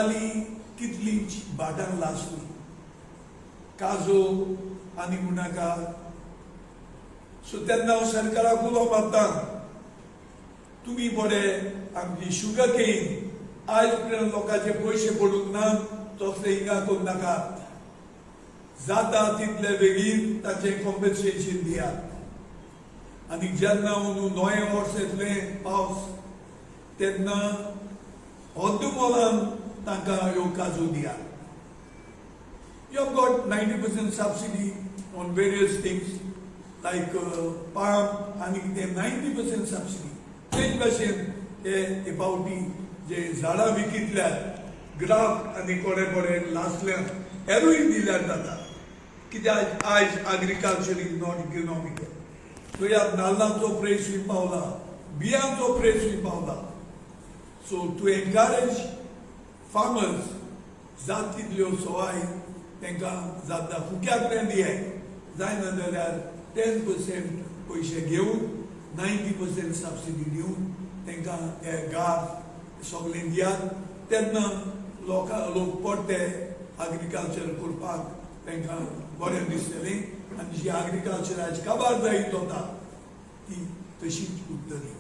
जाताली कितलींच भाटां लासली काजो आनी गुणाकार. सो तेन्ना हांव सरकाराक उलो मारतां, तुमी बरे आमची शुगर केन आयज पर्यंत लोकांचे पयशे पडूंक ना, तसले हिंगा करूं नाकात. जाता तितले बेगीन ताचें कॉम्पेन्सेशन दियात. आनी जेन्ना अंदू नवें वर्स येतलें पावस तेन्ना अर्द मोलान तांकां ह्यो काजू दियात. You have got 90% subsidy on various things like palm and 90% subsidy. तेच भाशेन हे पावटी जे झाडां विकितल्यात ग्राफ आनी कोडे कोडे लासल्यात हेरूय दिल्यार जाता, कित्याक आयज agriculture is not economical. So ह्या नाल्लांचो प्रेसूय पावला, बियांचो प्रेसूय पावला. सो टू एनकरेज फार्मर्स जात तितल्यो सवाय तांकां जाता फुक्यांतल्यान दियाय, जायना जाल्यार 10% पयशे घेवन 90% सबसिडी दिवन तांकां हे गाफ सगळें दियात. तेन्ना लोक परते एग्रीकल्चर करपाक तांकां बरें दिसतलें आनी जी एग्रीकल्चराची काबार जायत वता ती तशीच उरतली.